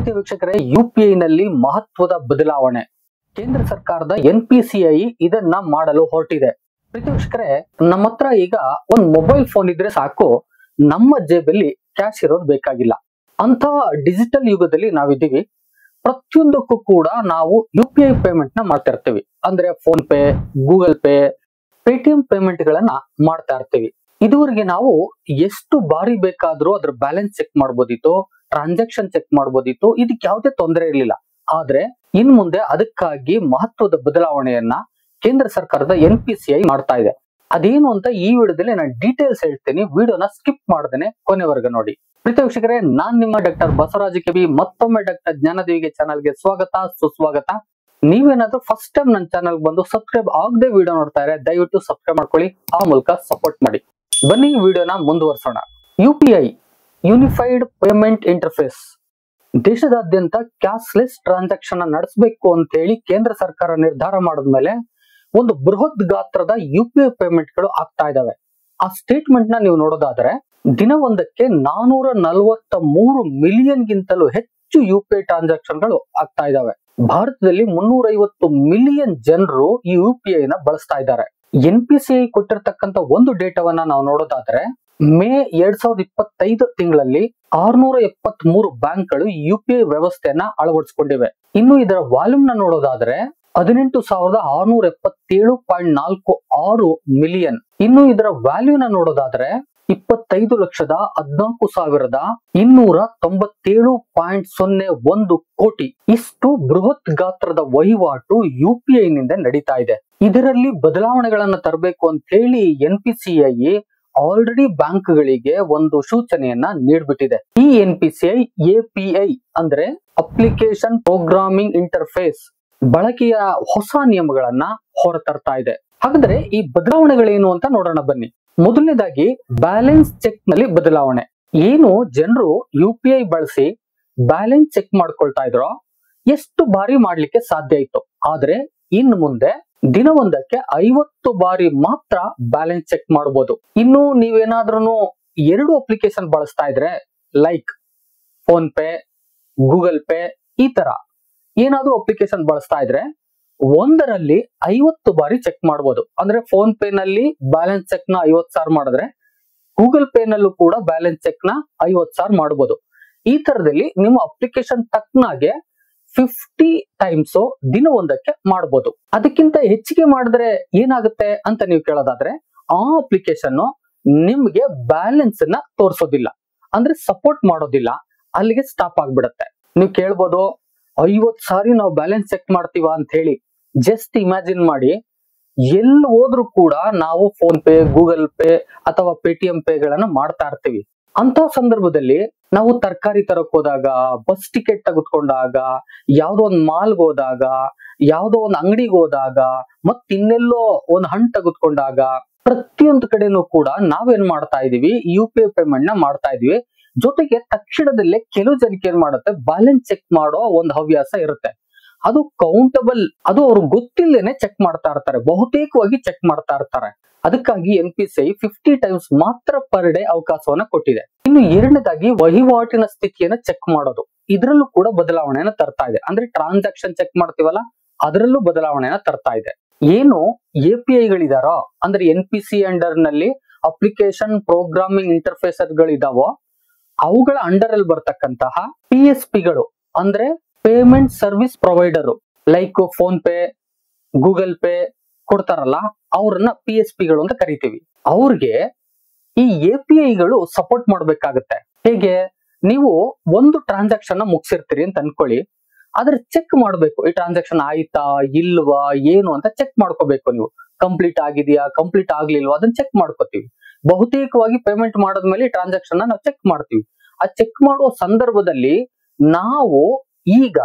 ಪ್ರೀತಿ ವೀಕ್ಷಕರೇ, ಯುಪಿಐ ನಲ್ಲಿ ಮಹತ್ವದ ಬದಲಾವಣೆ. ಕೇಂದ್ರ ಸರ್ಕಾರದ NPCI ಇದನ್ನ ಮಾಡಲು ಹೊರಟಿದೆ. ಪ್ರೀತಿ ವೀಕ್ಷಕರೇ, ನಮ್ಮ ಹತ್ರ ಈಗ ಒಂದು ಮೊಬೈಲ್ ಫೋನ್ ಇದ್ರೆ ಸಾಕು, ನಮ್ಮ ಜೇಬಲ್ಲಿ ಕ್ಯಾಶ್ ಇರೋದು ಬೇಕಾಗಿಲ್ಲ. ಅಂತ ಡಿಜಿಟಲ್ ಯುಗದಲ್ಲಿ ನಾವಿದ್ದೀವಿ. ಪ್ರತಿಯೊಂದಕ್ಕೂ ಕೂಡ ನಾವು UPI ಪೇಮೆಂಟ್ ನ ಮಾಡ್ತಾ ಇರ್ತೀವಿ. ಅಂದ್ರೆ phone pay, Google pay, Paytm payment ಗಳನ್ನ ಮಾಡ್ತಾ ಇರ್ತೀವಿ. ಇದುವರೆಗೆ ನಾವು ಎಷ್ಟು ಬಾರಿ ಬೇಕಾದ್ರೂ ಅದ್ರ ಬ್ಯಾಲೆನ್ಸ್ ಚೆಕ್ ಮಾಡಬಹುದಿತ್ತು, ಟ್ರಾನ್ಸಾಕ್ಷನ್ ಚೆಕ್ ಮಾಡಬಹುದಿತ್ತು, ಇದಕ್ಕೆ ಯಾವುದೇ ತೊಂದರೆ ಇರಲಿಲ್ಲ. ಆದ್ರೆ ಇನ್ ಮುಂದೆ ಅದಕ್ಕಾಗಿ ಮಹತ್ವದ ಬದಲಾವಣೆಯನ್ನ ಕೇಂದ್ರ ಸರ್ಕಾರದ NPCI ಮಾಡ್ತಾ ಇದೆ. ಅದೇನು ಅಂತ ಈ ವಿಡಿಯೋದಲ್ಲಿ ನಾನು ಡೀಟೇಲ್ಸ್ ಹೇಳ್ತೀನಿ. ವಿಡಿಯೋನ ಸ್ಕಿಪ್ ಮಾಡದೇನೆ ಕೊನೆವರೆಗೂ ನೋಡಿ. ಪ್ರೀತಿ ವೀಕ್ಷಕರೇ, ನಾನ್ ನಿಮ್ಮ ಡಾಕ್ಟರ್ ಬಸವರಾಜ ಕೆಬಿ. ಮತ್ತೊಮ್ಮೆ ಡಾಕ್ಟರ್ ಜ್ಞಾನದೇವಿಗೆ ಚಾನಲ್ಗೆ ಸ್ವಾಗತ, ಸುಸ್ವಾಗತ. ನೀವೇನಾದ್ರೂ ಫಸ್ಟ್ ಟೈಮ್ ನನ್ನ ಚಾನಲ್ ಬಂದು ಸಬ್ಸ್ಕ್ರೈಬ್ ಆಗದೆ ವಿಡಿಯೋ ನೋಡ್ತಾ ಇದ್ರೆ ದಯವಿಟ್ಟು ಸಬ್ಸ್ಕ್ರೈಬ್ ಮಾಡ್ಕೊಳ್ಳಿ, ಆ ಮೂಲಕ ಸಪೋರ್ಟ್ ಮಾಡಿ. ಬನ್ನಿ ವಿಡಿಯೋನ ಮುಂದುವರಿಸೋಣ. UPI ಯೂನಿಫೈಡ್ ಪೇಮೆಂಟ್ ಇಂಟರ್ಫೇಸ್ ದೇಶದಾದ್ಯಂತ ಕ್ಯಾಶ್ಲೆಸ್ ಟ್ರಾನ್ಸಾಕ್ಷನ್ ನಡೆಸಬೇಕು ಅಂತ ಹೇಳಿ ಕೇಂದ್ರ ಸರ್ಕಾರ ನಿರ್ಧಾರ ಮಾಡಿದ್ಮೇಲೆ ಒಂದು ಬೃಹತ್ ಗಾತ್ರದ UPI ಪೇಮೆಂಟ್ ಗಳು ಆಗ್ತಾ ಇದಾವೆ. ಆ ಸ್ಟೇಟ್ಮೆಂಟ್ ನ ನೀವು ನೋಡೋದಾದ್ರೆ ದಿನವೊಂದಕ್ಕೆ 443 ಮಿಲಿಯನ್ ಗಿಂತಲೂ ಹೆಚ್ಚು UPI ಟ್ರಾನ್ಸಾಕ್ಷನ್ ಗಳು ಆಗ್ತಾ ಇದಾವೆ. ಭಾರತದಲ್ಲಿ 350 ಮಿಲಿಯನ್ ಜನರು ಈ UPI ನ ಬಳಸ್ತಾ ಇದ್ದಾರೆ. NPCI ಕೊಟ್ಟಿರ್ತಕ್ಕಂಥ ಒಂದು ಡೇಟಾವನ್ನ ನಾವು ನೋಡೋದಾದ್ರೆ ಮೇ 2025 ತಿಂಗಳಲ್ಲಿ 673 ಬ್ಯಾಂಕ್ಗಳು UPI ವ್ಯವಸ್ಥೆಯನ್ನ ಅಳವಡಿಸಿಕೊಂಡಿವೆ. ಇನ್ನು ಇದರ ವಾಲ್ಯೂಮ್ ನ ನೋಡೋದಾದ್ರೆ 18,677.46 ಮಿಲಿಯನ್. ಇನ್ನು ಇದರ ವ್ಯಾಲ್ಯೂ ನ ನೋಡೋದಾದ್ರೆ 25,14,297.01 ಕೋಟಿ. ಇಷ್ಟು ಬೃಹತ್ ಗಾತ್ರದ ವಹಿವಾಟು UPI ನಿಂದ ನಡೀತಾ ಇದೆ. ಇದರಲ್ಲಿ ಬದಲಾವಣೆಗಳನ್ನ ತರಬೇಕು ಅಂತ ಹೇಳಿ NPCI ಆಲ್ರೆಡಿ ಬ್ಯಾಂಕ್ಗಳಿಗೆ ಒಂದು ಸೂಚನೆಯನ್ನ ನೀಡ್ಬಿಟ್ಟಿದೆ. ಈ NPCI API ಅಂದ್ರೆ ಅಪ್ಲಿಕೇಶನ್ ಪ್ರೋಗ್ರಾಮಿಂಗ್ ಇಂಟರ್ಫೇಸ್ ಬಳಕೆಯ ಹೊಸ ನಿಯಮಗಳನ್ನ ಹೊರತರ್ತಾ ಇದೆ. ಹಾಗಾದ್ರೆ ಈ ಬದಲಾವಣೆಗಳೇನು ಅಂತ ನೋಡೋಣ ಬನ್ನಿ. ಮೊದಲನೇದಾಗಿ ಬ್ಯಾಲೆನ್ಸ್ ಚೆಕ್ ನಲ್ಲಿ ಬದಲಾವಣೆ. ಏನು ಜನರು UPI ಬಳಸಿ ಬ್ಯಾಲೆನ್ಸ್ ಚೆಕ್ ಮಾಡ್ಕೊಳ್ತಾ ಇದ್ರೋ ಎಷ್ಟು ಬಾರಿ ಮಾಡ್ಲಿಕ್ಕೆ ಸಾಧ್ಯ ಇತ್ತು. ಆದ್ರೆ ಇನ್ನು ಮುಂದೆ ದಿನವೊಂದಕ್ಕೆ 50 ಬಾರಿ ಮಾತ್ರ ಬ್ಯಾಲೆನ್ಸ್ ಚೆಕ್ ಮಾಡಬಹುದು. ಇನ್ನು ನೀವೇನಾದ್ರೂ 2 ಅಪ್ಲಿಕೇಶನ್ ಬಳಸ್ತಾ ಇದ್ರೆ like phone pay, Google pay, ಈ ತರ ಏನಾದ್ರೂ ಅಪ್ಲಿಕೇಶನ್ ಬಳಸ್ತಾ ಇದ್ರೆ ಒಂದರಲ್ಲಿ 50 ಬಾರಿ ಚೆಕ್ ಮಾಡಬಹುದು. ಅಂದ್ರೆ ಫೋನ್ ಪೇ ನಲ್ಲಿ ಬ್ಯಾಲೆನ್ಸ್ ಚೆಕ್ ನ 50,000 ಮಾಡಿದ್ರೆ ಗೂಗಲ್ ಪೇ ನಲ್ಲೂ ಕೂಡ ಬ್ಯಾಲೆನ್ಸ್ ಚೆಕ್ ನ 50,000 ಮಾಡಬಹುದು. ಈ ತರದಲ್ಲಿ ನಿಮ್ಮ ಅಪ್ಲಿಕೇಶನ್ ತಕ್ಕನಾಗೆ 50 ಟೈಮ್ಸ್ ದಿನವೊಂದಕ್ಕೆ ಮಾಡಬಹುದು. ಅದಕ್ಕಿಂತ ಹೆಚ್ಚಿಗೆ ಮಾಡಿದ್ರೆ ಏನಾಗುತ್ತೆ ಅಂತ ನೀವು ಕೇಳೋದಾದ್ರೆ ಆ ಅಪ್ಲಿಕೇಶನ್ ನಿಮ್ಗೆ ಬ್ಯಾಲೆನ್ಸ್ ನ ತೋರಿಸೋದಿಲ್ಲ, ಅಂದ್ರೆ ಸಪೋರ್ಟ್ ಮಾಡೋದಿಲ್ಲ, ಅಲ್ಲಿಗೆ ಸ್ಟಾಪ್ ಆಗ್ಬಿಡತ್ತೆ. ನೀವು ಕೇಳ್ಬೋದು 50 ಸಾರಿ ನಾವು ಬ್ಯಾಲೆನ್ಸ್ ಚೆಕ್ ಮಾಡ್ತೀವ ಅಂತ ಹೇಳಿ. ಜಸ್ಟ್ ಇಮ್ಯಾಜಿನ್ ಮಾಡಿ, ಎಲ್ಲಿ ಹೋದ್ರೂ ಕೂಡ ನಾವು ಫೋನ್ ಪೇ, ಗೂಗಲ್ ಪೇ ಅಥವಾ ಪೇಟಿಎಂ ಪೇ ಗಳನ್ನ ಮಾಡ್ತಾ ಇರ್ತೀವಿ. ಅಂತ ಸಂದರ್ಭದಲ್ಲಿ ನಾವು ತರಕಾರಿ ತರಕ್ ಹೋದಾಗ, ಬಸ್ ಟಿಕೆಟ್ ತೆಗೆದುಕೊಂಡಾಗ, ಯಾವ್ದೋ ಒಂದು ಮಾಲ್ಗೆ ಹೋದಾಗ, ಯಾವ್ದೋ ಒಂದು ಅಂಗಡಿಗೆ ಹೋದಾಗ, ಇನ್ನೆಲ್ಲೋ ಒಂದು ಹಣ್ಣು ತೆಗೆದುಕೊಂಡಾಗ ಪ್ರತಿಯೊಂದು ಕಡೆನೂ ಕೂಡ ನಾವೇನ್ ಮಾಡ್ತಾ ಇದೀವಿ, UPI ಪೇಮೆಂಟ್ ನ ಮಾಡ್ತಾ ಇದೀವಿ. ಜೊತೆಗೆ ತಕ್ಷಣದಲ್ಲೇ ಕೆಲವು ಜನಕ್ಕೆ ಏನ್ ಮಾಡುತ್ತೆ, ಬ್ಯಾಲೆನ್ಸ್ ಚೆಕ್ ಮಾಡೋ ಒಂದು ಹವ್ಯಾಸ ಇರುತ್ತೆ. ಅದು ಕೌಂಟಬಲ್, ಅದು ಅವ್ರಿಗೆ ಗೊತ್ತಿಲ್ಲೇನೆ ಚೆಕ್ ಮಾಡ್ತಾ ಇರ್ತಾರೆ, ಬಹುತೇಕವಾಗಿ ಚೆಕ್ ಮಾಡ್ತಾ ಇರ್ತಾರೆ. ಅದಕ್ಕಾಗಿ NPCI 50 ಟೈಮ್ಸ್ ಮಾತ್ರ ಪರ್ ಡೇ ಅವಕಾಶವನ್ನ ಕೊಟ್ಟಿದೆ. ಇನ್ನು ಎರಡನೇದಾಗಿ ವಹಿವಾಟಿನ ಸ್ಥಿತಿಯನ್ನ ಚೆಕ್ ಮಾಡೋದು. ಇದರಲ್ಲೂ ಕೂಡ ಬದಲಾವಣೆಯನ್ನ ತರ್ತಾ ಇದೆ. ಅಂದ್ರೆ ಟ್ರಾನ್ಸಾಕ್ಷನ್ ಚೆಕ್ ಮಾಡ್ತೀವಲ್ಲ, ಅದರಲ್ಲೂ ಬದಲಾವಣೆಯನ್ನ ತರ್ತಾ ಇದೆ. ಏನು API ಗಳಿದಾರೋ, ಅಂದ್ರೆ NPCI ಅಂಡರ್ ನಲ್ಲಿ ಅಪ್ಲಿಕೇಶನ್ ಪ್ರೋಗ್ರಾಮಿಂಗ್ ಇಂಟರ್ಫೇಸರ್ ಗಳಿದಾವೋ ಅವುಗಳ ಅಂಡರ್ ಅಲ್ಲಿ ಬರ್ತಕ್ಕಂತಹ PSP ಗಳು, ಅಂದ್ರೆ payment service provider, like phone pay, Google pay ಕೊಡ್ತಾರಲ್ಲ, ಅವ್ರನ್ನ PSP ಗಳು ಅಂತ ಕರಿತೀವಿ. ಅವ್ರಿಗೆ ಈ API ಗಳು ಸಪೋರ್ಟ್ ಮಾಡ್ಬೇಕಾಗತ್ತೆ. ಹೇಗೆ, ನೀವು ಒಂದು ಟ್ರಾನ್ಸಾಕ್ಷನ್ ನ ಮುಗಿಸಿರ್ತೀರಿ ಅಂತ ಅನ್ಕೊಳ್ಳಿ, ಆದ್ರೆ ಚೆಕ್ ಮಾಡ್ಬೇಕು ಈ ಟ್ರಾನ್ಸಾಕ್ಷನ್ ಆಯ್ತಾ ಇಲ್ವಾ ಏನು ಅಂತ ಚೆಕ್ ಮಾಡ್ಕೋಬೇಕು. ನೀವು ಕಂಪ್ಲೀಟ್ ಆಗಿದೆಯಾ, ಕಂಪ್ಲೀಟ್ ಆಗ್ಲಿಲ್ವಾ ಅದನ್ನ ಚೆಕ್ ಮಾಡ್ಕೋತೀವಿ. ಬಹುತೇಕವಾಗಿ ಪೇಮೆಂಟ್ ಮಾಡದ್ಮೇಲೆ ಟ್ರಾನ್ಸಾಕ್ಷನ್ ನಾವು ಚೆಕ್ ಮಾಡ್ತೀವಿ. ಆ ಚೆಕ್ ಮಾಡುವ ಸಂದರ್ಭದಲ್ಲಿ ನಾವು ಈಗ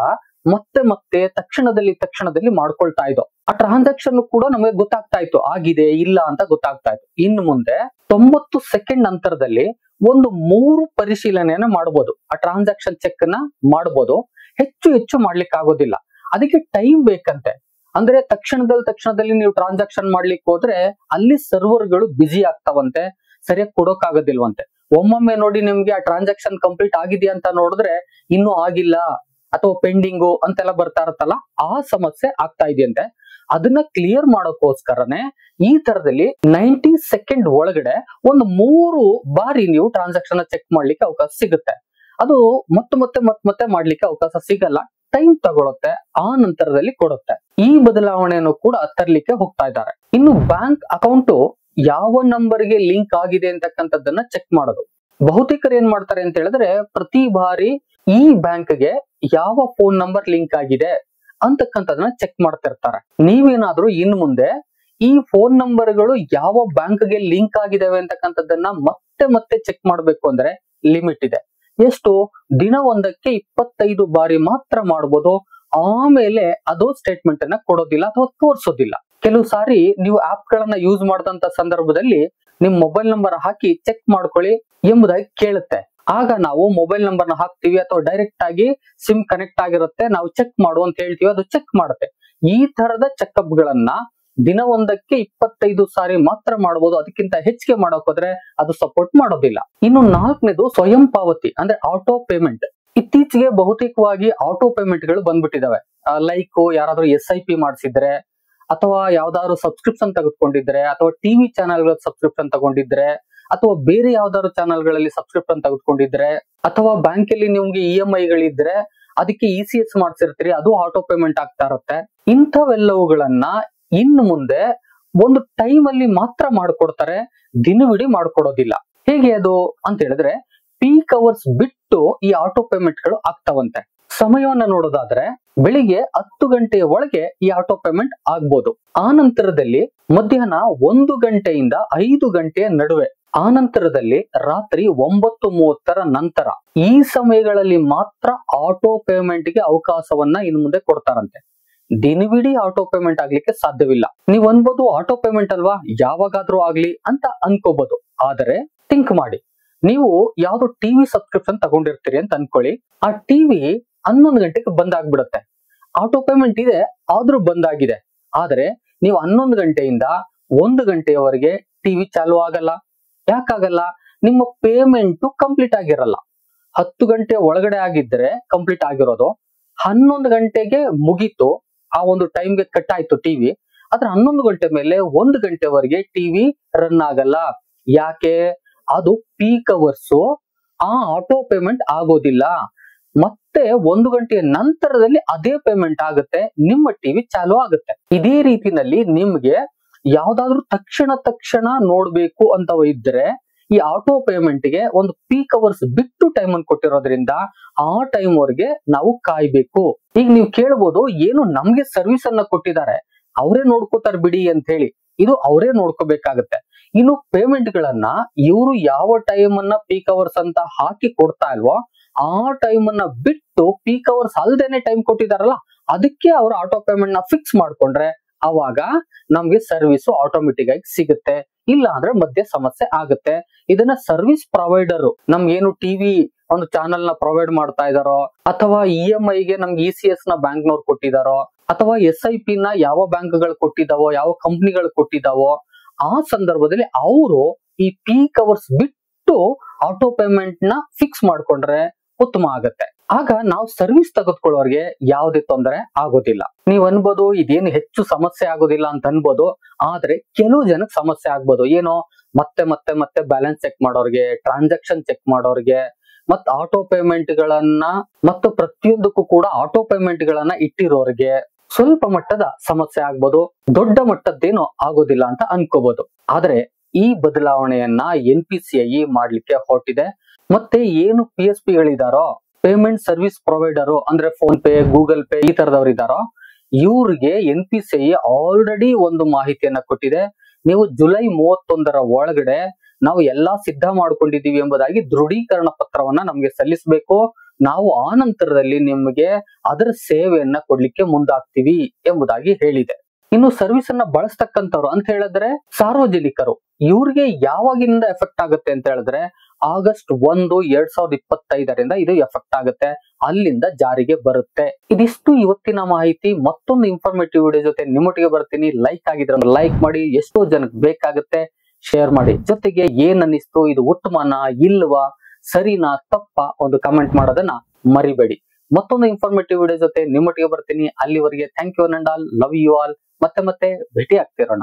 ಮತ್ತೆ ತಕ್ಷಣದಲ್ಲಿ ಮಾಡ್ಕೊಳ್ತಾ ಇದ್ದೋ ಆ ಟ್ರಾನ್ಸಾಕ್ಷನ್ ಕೂಡ ನಮಗೆ ಗೊತ್ತಾಗ್ತಾ ಇತ್ತು, ಆಗಿದೆ ಇಲ್ಲ ಅಂತ ಗೊತ್ತಾಗ್ತಾ ಇತ್ತು. ಇನ್ನು ಮುಂದೆ 90 ಸೆಕೆಂಡ್ ಅಂತರದಲ್ಲಿ ಒಂದು 3 ಪರಿಶೀಲನೆಯನ್ನ ಮಾಡಬಹುದು. ಆ ಟ್ರಾನ್ಸಾಕ್ಷನ್ ಚೆಕ್ ನ ಮಾಡಬಹುದು. ಹೆಚ್ಚು ಮಾಡ್ಲಿಕ್ಕೆ ಆಗೋದಿಲ್ಲ, ಅದಕ್ಕೆ ಟೈಮ್ ಬೇಕಂತೆ. ಅಂದ್ರೆ ತಕ್ಷಣದಲ್ಲಿ ನೀವು ಟ್ರಾನ್ಸಾಕ್ಷನ್ ಮಾಡ್ಲಿಕ್ಕೆ ಹೋದ್ರೆ ಅಲ್ಲಿ ಸರ್ವರ್ಗಳು ಬಿಸಿ ಆಗ್ತಾವಂತೆ, ಸರಿಯಾಗಿ ಕೊಡೋಕಾಗೋದಿಲ್ವಂತೆ. ಒಮ್ಮೊಮ್ಮೆ ನೋಡಿ ನಿಮ್ಗೆ ಆ ಟ್ರಾನ್ಸಾಕ್ಷನ್ ಕಂಪ್ಲೀಟ್ ಆಗಿದೆಯಾ ಅಂತ ನೋಡಿದ್ರೆ ಇನ್ನೂ ಆಗಿಲ್ಲ, ಅಥವಾ ಪೆಂಡಿಂಗು ಅಂತೆಲ್ಲ ಬರ್ತಾ ಇರುತ್ತಲ್ಲ, ಆ ಸಮಸ್ಯೆ ಆಗ್ತಾ ಇದೆಯಂತೆ. ಅದನ್ನ ಕ್ಲಿಯರ್ ಮಾಡೋಕ್ಕೋಸ್ಕರನೇ ಈ ತರದಲ್ಲಿ 90 ಸೆಕೆಂಡ್ ಒಳಗಡೆ ಒಂದು 3 ಬಾರಿ ನೀವು ಟ್ರಾನ್ಸಾಕ್ಷನ್ ಚೆಕ್ ಮಾಡ್ಲಿಕ್ಕೆ ಅವಕಾಶ ಸಿಗುತ್ತೆ. ಅದು ಮತ್ತೆ ಮಾಡ್ಲಿಕ್ಕೆ ಅವಕಾಶ ಸಿಗಲ್ಲ, ಟೈಮ್ ತಗೊಳುತ್ತೆ, ಆ ನಂತರದಲ್ಲಿ ಕೊಡುತ್ತೆ. ಈ ಬದಲಾವಣೆಯನ್ನು ಕೂಡ ತರಲಿಕ್ಕೆ ಹೋಗ್ತಾ ಇದ್ದಾರೆ. ಇನ್ನು ಬ್ಯಾಂಕ್ ಅಕೌಂಟ್ ಯಾವ ನಂಬರ್ಗೆ ಲಿಂಕ್ ಆಗಿದೆ ಅಂತಕ್ಕಂಥದ್ದನ್ನ ಚೆಕ್ ಮಾಡೋದು. ಬಹುತೇಕರು ಏನ್ ಮಾಡ್ತಾರೆ ಅಂತ ಹೇಳಿದ್ರೆ, ಪ್ರತಿ ಬಾರಿ ಈ ಬ್ಯಾಂಕ್ಗೆ ಯಾವ ಫೋನ್ ನಂಬರ್ ಲಿಂಕ್ ಆಗಿದೆ ಅಂತಕ್ಕಂಥದನ್ನ ಚೆಕ್ ಮಾಡ್ತಿರ್ತಾರೆ. ನೀವೇನಾದ್ರೂ ಇನ್ ಮುಂದೆ ಈ ಫೋನ್ ನಂಬರ್ಗಳು ಯಾವ ಬ್ಯಾಂಕ್ಗೆ ಲಿಂಕ್ ಆಗಿದಾವೆ ಅಂತಕ್ಕಂಥದ್ದನ್ನ ಮತ್ತೆ ಚೆಕ್ ಮಾಡ್ಬೇಕು ಅಂದ್ರೆ ಲಿಮಿಟ್ ಇದೆ. ಎಷ್ಟು? ದಿನ ಒಂದಕ್ಕೆ 25 ಬಾರಿ ಮಾತ್ರ ಮಾಡಬಹುದು. ಆಮೇಲೆ ಅದು ಸ್ಟೇಟ್ಮೆಂಟ್ ಅನ್ನ ಕೊಡೋದಿಲ್ಲ ಅಥವಾ ತೋರಿಸೋದಿಲ್ಲ. ಕೆಲವು ಸಾರಿ ನೀವು ಆಪ್ ಗಳನ್ನ ಯೂಸ್ ಮಾಡಿದಂತ ಸಂದರ್ಭದಲ್ಲಿ ನಿಮ್ ಮೊಬೈಲ್ ನಂಬರ್ ಹಾಕಿ ಚೆಕ್ ಮಾಡ್ಕೊಳ್ಳಿ ಎಂಬುದಾಗಿ ಕೇಳುತ್ತೆ. ಆಗ ನಾವು ಮೊಬೈಲ್ ನಂಬರ್ನ ಹಾಕ್ತಿವಿ ಅಥವಾ ಡೈರೆಕ್ಟ್ ಆಗಿ ಸಿಮ್ ಕನೆಕ್ಟ್ ಆಗಿರುತ್ತೆ, ನಾವು ಚೆಕ್ ಮಾಡು ಅಂತ ಹೇಳ್ತೀವಿ, ಅದು ಚೆಕ್ ಮಾಡುತ್ತೆ. ಈ ತರದ ಚೆಕ್ಅಪ್ ಗಳನ್ನ ದಿನ ಒಂದಕ್ಕೆ 25 ಸಾರಿ ಮಾತ್ರ ಮಾಡಬಹುದು. ಅದಕ್ಕಿಂತ ಹೆಚ್ಚಿಗೆ ಮಾಡೋಕ್ ಹೋದ್ರೆ ಅದು ಸಪೋರ್ಟ್ ಮಾಡೋದಿಲ್ಲ. ಇನ್ನು 4ನೇದು ಸ್ವಯಂ ಪಾವತಿ ಅಂದ್ರೆ ಆಟೋ ಪೇಮೆಂಟ್. ಇತ್ತೀಚೆಗೆ ಬಹುತೇಕವಾಗಿ ಆಟೋ ಪೇಮೆಂಟ್ ಗಳು ಬಂದ್ಬಿಟ್ಟಿದಾವೆ. ಲೈಕ್ ಯಾರಾದ್ರೂ SIP ಮಾಡಿಸಿದ್ರೆ, ಅಥವಾ ಯಾವ್ದಾದ್ರು ಸಬ್ಸ್ಕ್ರಿಪ್ಷನ್ ತೆಗೆದುಕೊಂಡಿದ್ರೆ, ಅಥವಾ ಟಿವಿ ಚಾನೆಲ್ ಗಳ ಸಬ್ಸ್ಕ್ರಿಪ್ಷನ್ ತಗೊಂಡಿದ್ರೆ, ಅಥವಾ ಬೇರೆ ಯಾವ್ದಾದ್ರು ಚಾನೆಲ್ ಗಳಲ್ಲಿ ಸಬ್ಸ್ಕ್ರಿಪ್ಷನ್ ತೆಗೆದುಕೊಂಡಿದ್ರೆ, ಅಥವಾ ಬ್ಯಾಂಕ್ ಅಲ್ಲಿ ನಿಮ್ಗೆ EMI ಗಳಿದ್ರೆ ಅದಕ್ಕೆ ECS ಮಾಡ್ಸಿರ್ತೀರಿ, ಅದು ಆಟೋ ಪೇಮೆಂಟ್ ಆಗ್ತಾ ಇರುತ್ತೆ. ಇಂಥವೆಲ್ಲವುಗಳನ್ನ ಇನ್ನು ಮುಂದೆ ಒಂದು ಟೈಮ್ ಅಲ್ಲಿ ಮಾತ್ರ ಮಾಡ್ಕೊಡ್ತಾರೆ, ದಿನವಿಡೀ ಮಾಡ್ಕೊಡೋದಿಲ್ಲ. ಹೇಗೆ ಅದು ಅಂತ ಹೇಳಿದ್ರೆ, ಪೀಕ್ ಅವರ್ಸ್ ಬಿಟ್ಟು ಈ ಆಟೋ ಪೇಮೆಂಟ್ ಗಳು ಆಗ್ತಾವಂತೆ. ಸಮಯವನ್ನ ನೋಡೋದಾದ್ರೆ ಬೆಳಿಗ್ಗೆ 10 ಗಂಟೆಯ ಒಳಗೆ ಈ ಆಟೋ ಪೇಮೆಂಟ್ ಆಗ್ಬೋದು. ಆ ನಂತರದಲ್ಲಿ ಮಧ್ಯಾಹ್ನ 1 ಗಂಟೆಯಿಂದ 5 ಗಂಟೆಯ ನಡುವೆ, ಆ ನಂತರದಲ್ಲಿ ರಾತ್ರಿ 9:30 ನಂತರ, ಈ ಸಮಯಗಳಲ್ಲಿ ಮಾತ್ರ ಆಟೋ ಪೇಮೆಂಟ್ ಗೆ ಅವಕಾಶವನ್ನ ಇನ್ನು ಮುಂದೆ ಕೊಡ್ತಾರಂತೆ. ದಿನವಿಡೀ ಆಟೋ ಪೇಮೆಂಟ್ ಆಗ್ಲಿಕ್ಕೆ ಸಾಧ್ಯವಿಲ್ಲ. ನೀವ್ ಅನ್ಬೋದು ಆಟೋ ಪೇಮೆಂಟ್ ಅಲ್ವಾ, ಯಾವಾಗಾದ್ರೂ ಆಗ್ಲಿ ಅಂತ ಅನ್ಕೋಬಹುದು. ಆದರೆ ಥಿಂಕ್ ಮಾಡಿ, ನೀವು ಯಾವ್ದೋ ಟಿವಿ ಸಬ್ಸ್ಕ್ರಿಪ್ಷನ್ ತಗೊಂಡಿರ್ತೀರಿ ಅಂತ ಅನ್ಕೊಳ್ಳಿ. ಆ ಟಿವಿ 11 ಗಂಟೆಗೆ ಬಂದ್ ಆಗ್ಬಿಡುತ್ತೆ. ಆಟೋ ಪೇಮೆಂಟ್ ಇದೆ ಆದ್ರೂ ಬಂದಾಗಿದೆ. ಆದ್ರೆ ನೀವು 11 ಗಂಟೆಯಿಂದ 1 ಗಂಟೆಯವರೆಗೆ ಟಿವಿ ಚಾಲು ಆಗಲ್ಲ. ಯಾಕಾಗಲ್ಲ? ನಿಮ್ಮ ಪೇಮೆಂಟ್ ಕಂಪ್ಲೀಟ್ ಆಗಿರಲ್ಲ. 10 ಗಂಟೆ ಒಳಗಡೆ ಆಗಿದ್ರೆ ಕಂಪ್ಲೀಟ್ ಆಗಿರೋದು, 11 ಗಂಟೆಗೆ ಮುಗೀತು, ಆ ಒಂದು ಟೈಮ್ಗೆ ಕಟ್ ಆಯ್ತು ಟಿವಿ. ಆದ್ರೆ 11 ಗಂಟೆ ಮೇಲೆ 1 ಗಂಟೆವರೆಗೆ ಟಿವಿ ರನ್ ಆಗಲ್ಲ. ಯಾಕೆ? ಅದು ಪೀಕ್ ಅವರ್ಸ್, ಆ ಆಟೋ ಪೇಮೆಂಟ್ ಆಗೋದಿಲ್ಲ. ಮತ್ತೆ 1 ಗಂಟೆಯ ನಂತರದಲ್ಲಿ ಅದೇ ಪೇಮೆಂಟ್ ಆಗುತ್ತೆ, ನಿಮ್ಮ ಟಿವಿ ಚಾಲು ಆಗುತ್ತೆ. ಇದೇ ರೀತಿನಲ್ಲಿ ನಿಮ್ಗೆ ಯಾವ್ದಾದ್ರು ತಕ್ಷಣ ನೋಡ್ಬೇಕು ಅಂತ ಇದ್ರೆ ಈ ಆಟೋ ಪೇಮೆಂಟ್ ಗೆ ಒಂದು ಪೀಕ್ ಅವರ್ಸ್ ಬಿಟ್ಟು ಟೈಮ್ ಅನ್ನು ಕೊಟ್ಟಿರೋದ್ರಿಂದ ಆ ಟೈಮ್ ವರೆಗೆ ನಾವು ಕಾಯ್ಬೇಕು. ಈಗ ನೀವು ಕೇಳ್ಬೋದು, ಏನು ನಮ್ಗೆ ಸರ್ವಿಸ್ ಅನ್ನ ಕೊಟ್ಟಿದ್ದಾರೆ, ಅವರೇ ನೋಡ್ಕೋತಾರೆ ಬಿಡಿ ಅಂತ ಹೇಳಿ. ಇದು ಅವರೇ ನೋಡ್ಕೋಬೇಕಾಗತ್ತೆ. ಇನ್ನು ಪೇಮೆಂಟ್ ಗಳನ್ನ ಇವರು ಯಾವ ಟೈಮ್ ಅನ್ನ ಪೀಕ್ ಅವರ್ಸ್ ಅಂತ ಹಾಕಿ ಕೊಡ್ತಾ ಇಲ್ವೋ, ಆ ಟೈಮ್ ಅನ್ನ ಬಿಟ್ಟು ಪೀಕ್ ಅವರ್ಸ್ ಅಲ್ದೇನೆ ಟೈಮ್ ಕೊಟ್ಟಿದಾರಲ್ಲ, ಅದಕ್ಕೆ ಅವರು ಆಟೋ ಪೇಮೆಂಟ್ ನ ಫಿಕ್ಸ್ ಮಾಡ್ಕೊಂಡ್ರೆ ಅವಾಗ ನಮ್ಗೆ ಸರ್ವಿಸ್ ಆಟೋಮೆಟಿಕ್ ಆಗಿ ಸಿಗುತ್ತೆ. ಇಲ್ಲ ಅಂದ್ರೆ ಮಧ್ಯೆ ಸಮಸ್ಯೆ ಆಗುತ್ತೆ. ಇದನ್ನ ಸರ್ವಿಸ್ ಪ್ರೊವೈಡರ್ ನಮ್ಗೇನು ಟಿವಿ ಒಂದು ಚಾನೆಲ್ ನ ಪ್ರೊವೈಡ್ ಮಾಡ್ತಾ ಇದಾರೋ, ಅಥವಾ EMI ಗೆ ನಮ್ಗೆ ECS ನ ಬ್ಯಾಂಕ್ ನವ್ರು ಕೊಟ್ಟಿದಾರೋ, ಅಥವಾ SIP ನ ಯಾವ ಬ್ಯಾಂಕ್ ಗಳು ಕೊಟ್ಟಿದಾವೋ, ಯಾವ ಕಂಪ್ನಿಗಳು ಕೊಟ್ಟಿದಾವೋ, ಆ ಸಂದರ್ಭದಲ್ಲಿ ಅವರು ಈ ಪೀಕ್ ಅವರ್ಸ್ ಬಿಟ್ಟು ಆಟೋ ಪೇಮೆಂಟ್ ನ ಫಿಕ್ಸ್ ಮಾಡ್ಕೊಂಡ್ರೆ ಉತ್ತಮ ಆಗತ್ತೆ. ಆಗ ನಾವು ಸರ್ವಿಸ್ ತೆಗೆದುಕೊಳ್ಳೋರ್ಗೆ ಯಾವುದೇ ತೊಂದರೆ ಆಗೋದಿಲ್ಲ. ನೀವ್ ಅನ್ಬೋದು ಇದೇನು ಹೆಚ್ಚು ಸಮಸ್ಯೆ ಆಗೋದಿಲ್ಲ ಅಂತ ಅನ್ಬೋದು, ಆದ್ರೆ ಕೆಲವು ಜನಕ್ಕೆ ಸಮಸ್ಯೆ ಆಗ್ಬೋದು. ಏನೋ ಮತ್ತೆ ಬ್ಯಾಲೆನ್ಸ್ ಚೆಕ್ ಮಾಡೋರ್ಗೆ, ಟ್ರಾನ್ಸಾಕ್ಷನ್ ಚೆಕ್ ಮಾಡೋರ್ಗೆ, ಮತ್ ಆಟೋ ಪೇಮೆಂಟ್ ಗಳನ್ನ ಮತ್ತು ಪ್ರತಿಯೊಂದಕ್ಕೂ ಕೂಡ ಆಟೋ ಪೇಮೆಂಟ್ ಗಳನ್ನ ಇಟ್ಟಿರೋರ್ಗೆ ಸ್ವಲ್ಪ ಮಟ್ಟದ ಸಮಸ್ಯೆ ಆಗ್ಬೋದು. ದೊಡ್ಡ ಮಟ್ಟದ್ದೇನು ಆಗೋದಿಲ್ಲ ಅಂತ ಅನ್ಕೋಬಹುದು. ಆದ್ರೆ ಈ ಬದಲಾವಣೆಯನ್ನ NPCI ಮಾಡ್ಲಿಕ್ಕೆ ಹೊರಟಿದೆ. ಮತ್ತೆ ಏನು PSP ಗಳಿದಾರೋ, ಪೇಮೆಂಟ್ ಸರ್ವಿಸ್ ಪ್ರೊವೈಡರ್ ಅಂದ್ರೆ ಫೋನ್ ಪೇ, ಗೂಗಲ್ ಪೇ ಈ ತರದವ್ರು ಇದಾರೋ, ಇವ್ರಿಗೆ NPCI ಆಲ್ರೆಡಿ ಒಂದು ಮಾಹಿತಿಯನ್ನ ಕೊಟ್ಟಿದೆ. ನೀವು ಜುಲೈ 31 ಒಳಗಡೆ ನಾವು ಎಲ್ಲಾ ಸಿದ್ಧ ಮಾಡ್ಕೊಂಡಿದೀವಿ ಎಂಬುದಾಗಿ ದೃಢೀಕರಣ ಪತ್ರವನ್ನ ನಮ್ಗೆ ಸಲ್ಲಿಸಬೇಕು. ನಾವು ಆ ನಂತರದಲ್ಲಿ ನಿಮ್ಗೆ ಅದರ ಸೇವೆಯನ್ನ ಕೊಡ್ಲಿಕ್ಕೆ ಮುಂದಾಗ್ತೀವಿ ಎಂಬುದಾಗಿ ಹೇಳಿದೆ. ಇನ್ನು ಸರ್ವಿಸ್ ಅನ್ನ ಬಳಸ್ತಕ್ಕಂಥವ್ರು ಅಂತ ಹೇಳಿದ್ರೆ ಸಾರ್ವಜನಿಕರು, ಇವ್ರಿಗೆ ಯಾವಾಗಿಂದ ಎಫೆಕ್ಟ್ ಆಗುತ್ತೆ ಅಂತ ಹೇಳಿದ್ರೆ ಆಗಸ್ಟ್ 1, 2025 ಇದು ಎಫೆಕ್ಟ್ ಆಗುತ್ತೆ. ಅಲ್ಲಿಂದ ಜಾರಿಗೆ ಬರುತ್ತೆ. ಇದಿಷ್ಟು ಇವತ್ತಿನ ಮಾಹಿತಿ. ಮತ್ತೊಂದು ಇನ್ಫಾರ್ಮೇಟಿವ್ ವಿಡಿಯೋ ಜೊತೆ ನಿಮ್ಮೊಟ್ಟಿಗೆ ಬರ್ತೀನಿ. ಲೈಕ್ ಆಗಿದ್ರೆ ಲೈಕ್ ಮಾಡಿ, ಎಷ್ಟೋ ಜನಕ್ಕೆ ಬೇಕಾಗುತ್ತೆ ಶೇರ್ ಮಾಡಿ. ಜೊತೆಗೆ ಏನ್ ಅನ್ನಿಸ್ತು, ಇದು ಉತ್ತಮನಾ ಇಲ್ವಾ, ಸರಿನಾ ತಪ್ಪಾ ಒಂದು ಕಮೆಂಟ್ ಮಾಡೋದನ್ನ ಮರಿಬೇಡಿ. ಮತ್ತೊಂದು ಇನ್ಫಾರ್ಮೇಟಿವ್ ವಿಡಿಯೋ ಜೊತೆ ನಿಮ್ಮೊಟ್ಟಿಗೆ ಬರ್ತೀನಿ. ಅಲ್ಲಿವರೆಗೆ thank you and all, love you all. ಮತ್ತೆ ಭೇಟಿ ಆಗ್ತಿರೋಣ.